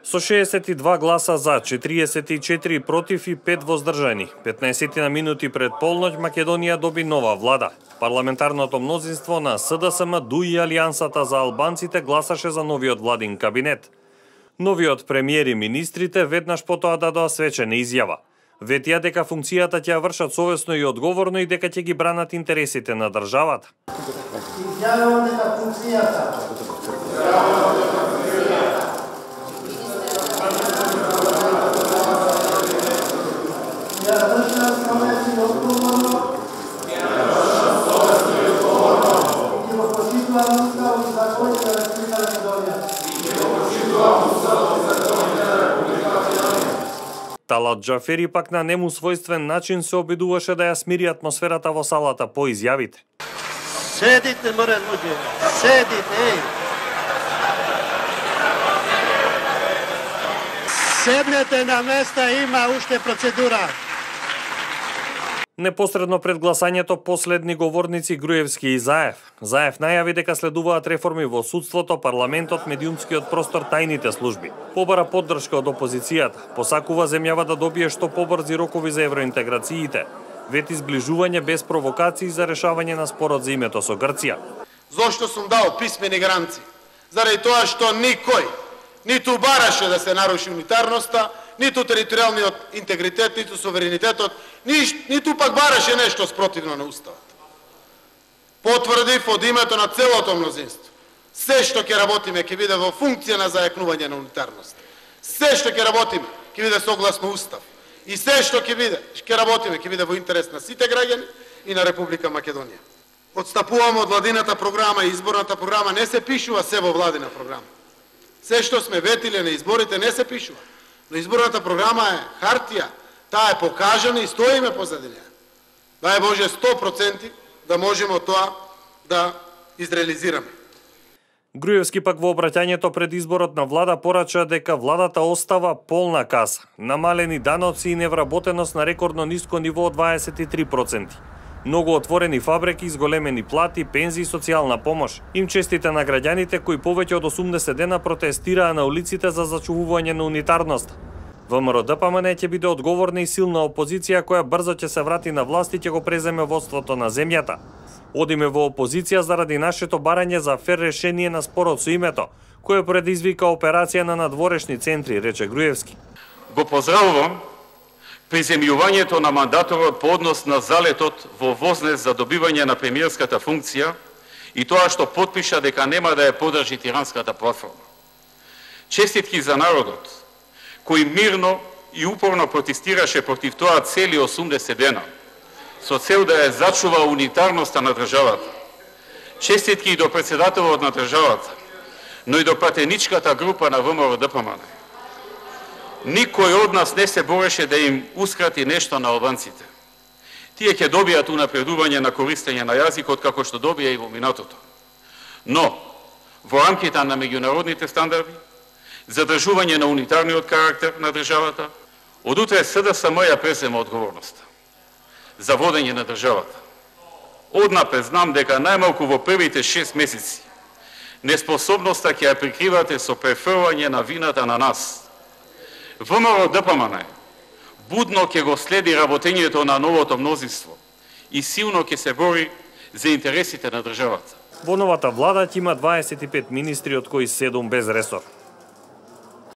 Со 62 гласа за, 44 против и 5 воздржани, 15 минути пред полноќ Македонија доби нова влада. Парламентарното мнозинство на СДСМ, ДУ и Алијансата за албанците гласаше за новиот владин кабинет. Новиот премиер и министрите веднаш потоа дадоа свечена изјава. Ветија дека функцијата ќе ја вршат совесно и одговорно и дека ќе ги бранат интересите на државата. Изјавувам дека функцијата ја вршам совесно и одговорно и го почитувам Уставот и законите на Република Македонија. Талат Џафери пак на нему својствен начин се обидуваше да ја смири атмосферата во салата по изјавите. Седите, море луѓе, седите, еј. Седнете на места, има уште процедура. Непосредно пред гласањето последни говорници Груевски и Заев. Заев најави дека следуваат реформи во судството, парламентот, медиумскиот простор, тајните служби. Побара поддршка од опозицијата, посакува земјава да добие што побрзи рокови за евроинтеграциите. Вети зближување без провокации за решавање на спорот за името со Грција. Зошто сум дал писмени гаранции? Заради тоа што никој ниту бараше да се наруши унитарноста, ниту територијалниот интегритет, ниту суверенитетот, ниту пак бараше нешто спротивно на Уставот. Потврдив од името на целото мнозинство. Се што ќе работиме ќе биде во функција на зајакнување на унитарност. Се што ќе работиме ќе биде согласно Устав. И се што ќе работиме ќе биде во интерес на сите граѓани и на Република Македонија. Отстапуваме од владината програма и изборната програма, не се пишува се во владина програма. Се што сме ветиле на изборите не се пишува. Но изборната програма е хартија, таа е покажана и стоиме позади неја. Дај Боже 100% да можеме тоа да изреализираме. Груевски пак во обраќањето пред изборот на влада порача дека владата остава полна каса, намалени даноци и невработеност на рекордно ниско ниво од 23%. Многу отворени фабрики, изголемени плати, пензии и социјална помош. Им честите на граѓаните кои повеќе од 80 дена протестираа на улиците за зачувување на унитарност. ВМРО-ДПМН ќе биде одговорна и силна опозиција која брзо ќе се врати на власт и ќе го преземе водството на земјата. Одиме во опозиција заради нашето барање за фер решение на спорот со името, кој предизвика операција на надворешни центри, рече Груевски. Го поздравувам приземјувањето на мандаторот по однос на залетот во Вознес за добивање на премиерската функција и тоа што потпиша дека нема да ја подржи тиранската платформа. Честитки за народот, кој мирно и упорно протестираше против тоа цели 80 дена, со цел да ја зачува унитарноста на државата. Честитки и до председателот на државата, но и до пратеничката група на ВМРО-ДПМН. Никој од нас не се бореше да им ускрати нешто на албанците. Тие ќе добијат унапредување на користење на јазикот како што добија и во минатото. Но, во рамките на меѓународните стандарди, задржување на унитарниот карактер на државата, од утре СДСМ ја презема одговорноста за водење на државата. Однапред знам дека најмалку во првите 6 месеци неспособноста ќе ја прикривате со префрлање на вината на нас. ВМРО-ДПМН будно ќе го следи работењето на новото мнозинство и силно ќе се бори за интересите на државата. Во новата влада ќе има 25 министри, од кои 7 без ресор.